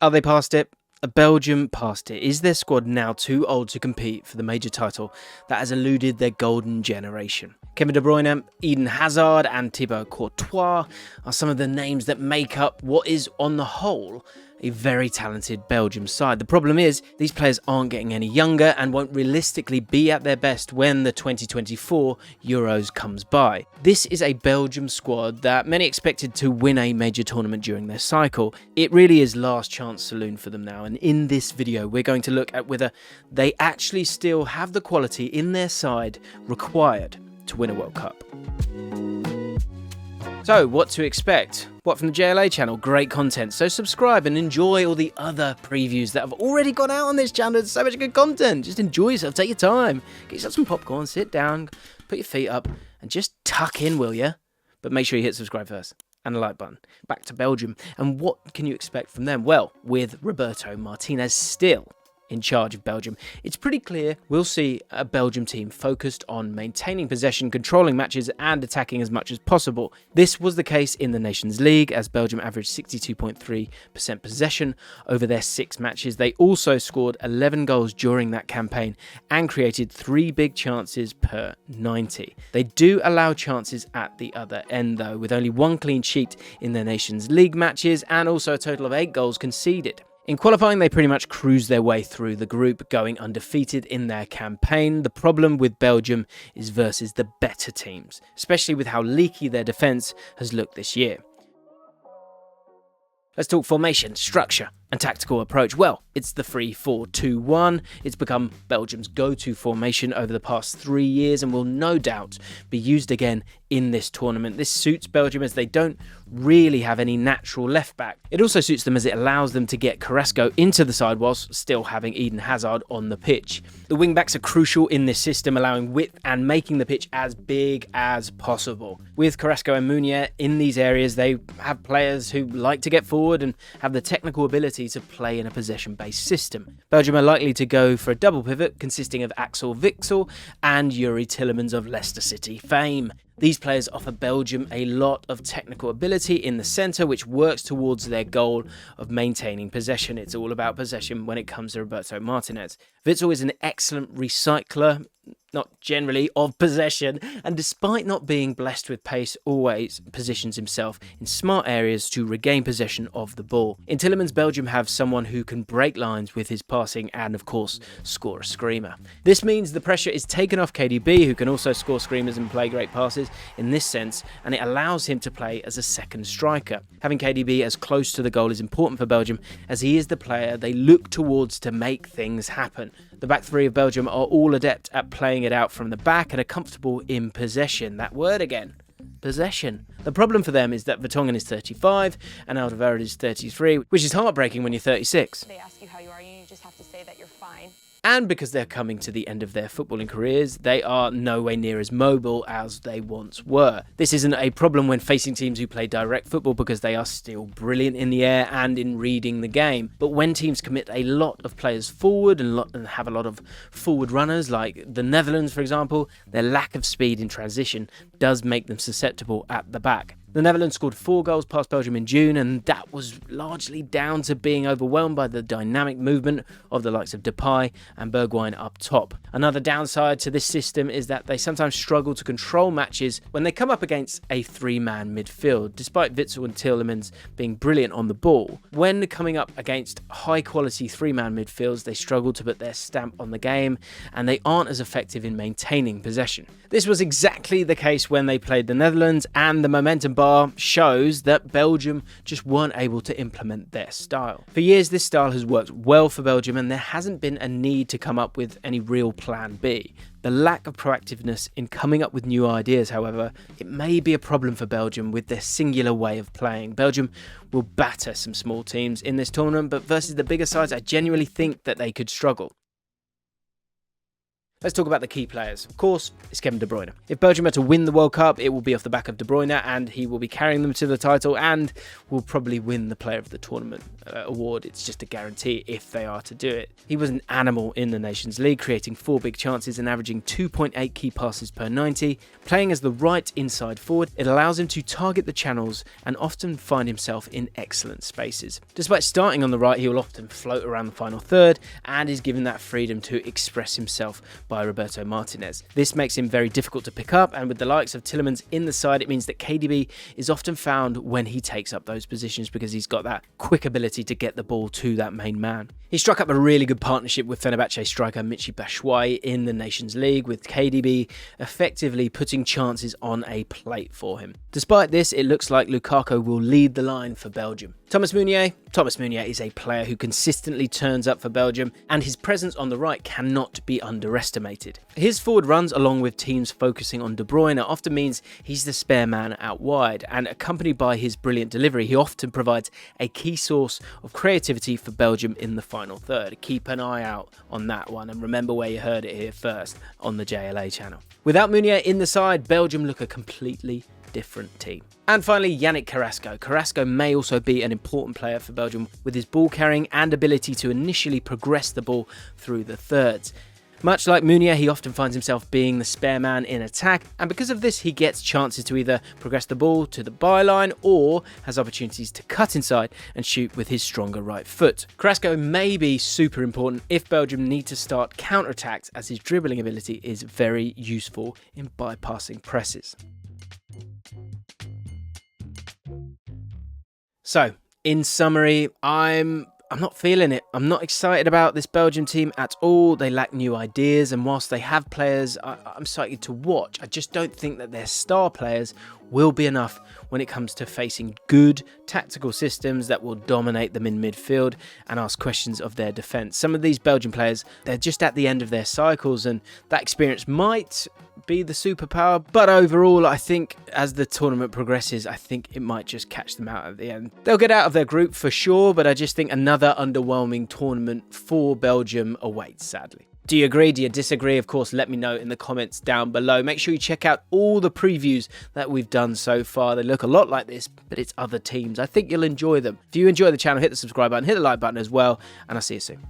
Are they past it? Belgium past it. Is their squad now too old to compete for the major title that has eluded their golden generation? Kevin De Bruyne, Eden Hazard and Thibaut Courtois are some of the names that make up what is, on the whole, a very talented Belgium side. The problem is, these players aren't getting any younger and won't realistically be at their best when the 2024 Euros comes by. This is a Belgium squad that many expected to win a major tournament during their cycle. It really is last chance saloon for them now, and in this video we're going to look at whether they actually still have the quality in their side required to win a World Cup. So, what to expect? What from the JLA channel? Great content. So subscribe and enjoy all the other previews that have already gone out on this channel. There's so much good content. Just enjoy yourself. Take your time. Get yourself some popcorn. Sit down. Put your feet up. And just tuck in, will you? But make sure you hit subscribe first. And the like button. Back to Belgium. And what can you expect from them? Well, with Roberto Martinez still in charge of Belgium, it's pretty clear we'll see a Belgium team focused on maintaining possession, controlling matches and attacking as much as possible. This was the case in the Nations League as Belgium averaged 62.3% possession over their 6 matches. They also scored 11 goals during that campaign and created 3 big chances per 90. They do allow chances at the other end though, with only 1 clean sheet in their Nations League matches and also a total of 8 goals conceded. In qualifying, they pretty much cruised their way through the group, going undefeated in their campaign. The problem with Belgium is versus the better teams, especially with how leaky their defence has looked this year. Let's talk formation, structure and tactical approach. Well, it's the 3-4-2-1. It's become Belgium's go-to formation over the past 3 years and will no doubt be used again in this tournament. This suits Belgium as they don't really have any natural left back. It also suits them as it allows them to get Carrasco into the side whilst still having Eden Hazard on the pitch. The wing backs are crucial in this system, allowing width and making the pitch as big as possible. With Carrasco and Meunier in these areas, they have players who like to get forward and have the technical ability to play in a possession-based system. Belgium are likely to go for a double pivot consisting of Axel Witsel and Yuri Tillemans of Leicester City fame. These players offer Belgium a lot of technical ability in the centre, which works towards their goal of maintaining possession. It's all about possession when it comes to Roberto Martinez. Witsel is an excellent recycler, not generally, of possession, and despite not being blessed with pace, always positions himself in smart areas to regain possession of the ball. In Tillemans, Belgium have someone who can break lines with his passing and, of course, score a screamer. This means the pressure is taken off KDB, who can also score screamers and play great passes in this sense, and it allows him to play as a second striker. Having KDB as close to the goal is important for Belgium, as he is the player they look towards to make things happen. The back three of Belgium are all adept at playing it out from the back and are comfortable in possession. That word again. Possession. The problem for them is that Vertonghen is 35 and Alderweireld is 33, which is heartbreaking when you're 36. They ask you how you are, you just have to say that you're fine. And because they're coming to the end of their footballing careers, they are nowhere near as mobile as they once were. This isn't a problem when facing teams who play direct football because they are still brilliant in the air and in reading the game. But when teams commit a lot of players forward and have a lot of forward runners, like the Netherlands, for example, their lack of speed in transition does make them susceptible at the back. The Netherlands scored 4 goals past Belgium in June, and that was largely down to being overwhelmed by the dynamic movement of the likes of Depay and Belguim up top. Another downside to this system is that they sometimes struggle to control matches when they come up against a 3-man midfield. Despite Witsel and Tillemans being brilliant on the ball, when coming up against high-quality 3-man midfields, they struggle to put their stamp on the game, and they aren't as effective in maintaining possession. This was exactly the case when they played the Netherlands, and the momentum bar shows that Belgium just weren't able to implement their style. For years, this style has worked well for Belgium, and there hasn't been a need to come up with any real plan B. The lack of proactiveness in coming up with new ideas, however, it may be a problem for Belgium with their singular way of playing. Belgium will batter some small teams in this tournament, but versus the bigger sides, I genuinely think that they could struggle. Let's talk about the key players. Of course, it's Kevin De Bruyne. If Belgium are to win the World Cup, it will be off the back of De Bruyne, and he will be carrying them to the title and will probably win the Player of the Tournament award. It's just a guarantee if they are to do it. He was an animal in the Nations League, creating 4 big chances and averaging 2.8 key passes per 90. Playing as the right inside forward, it allows him to target the channels and often find himself in excellent spaces. Despite starting on the right, he will often float around the final third and is given that freedom to express himself by Roberto Martinez. This makes him very difficult to pick up, and with the likes of Tielemans in the side, it means that KDB is often found when he takes up those positions because he's got that quick ability to get the ball to that main man. He struck up a really good partnership with Fenerbahce striker Michy Batshuayi in the Nations League, with KDB effectively putting chances on a plate for him. Despite this, it looks like Lukaku will lead the line for Belgium. Thomas Meunier is a player who consistently turns up for Belgium, and his presence on the right cannot be underestimated. His forward runs, along with teams focusing on De Bruyne, often means he's the spare man out wide, and accompanied by his brilliant delivery, he often provides a key source of creativity for Belgium in the final third. Keep an eye out on that one, and remember where you heard it here first, on the JLA channel. Without Meunier in the side, Belgium look a completely different team. And finally, Yannick Carrasco. Carrasco may also be an important player for Belgium with his ball carrying and ability to initially progress the ball through the thirds. Much like Meunier, he often finds himself being the spare man in attack, and because of this, he gets chances to either progress the ball to the byline or has opportunities to cut inside and shoot with his stronger right foot. Carrasco may be super important if Belgium need to start counter-attacks, as his dribbling ability is very useful in bypassing presses. So, in summary, I'm not feeling it. I'm not excited about this Belgium team at all. They lack new ideas, and whilst they have players I'm excited to watch, I just don't think that their star players will be enough when it comes to facing good tactical systems that will dominate them in midfield and ask questions of their defence. Some of these Belgian players, they're just at the end of their cycles, and that experience might be the superpower, but overall I think as the tournament progresses, I think it might just catch them out at the end. They'll get out of their group for sure, but I just think another underwhelming tournament for Belgium awaits, sadly. Do you agree? Do you disagree? Of course, let me know in the comments down below. Make sure you check out all the previews that we've done so far. They look a lot like this, but it's other teams. I think you'll enjoy them. If you enjoy the channel, hit the subscribe button, hit the like button as well, and I'll see you soon.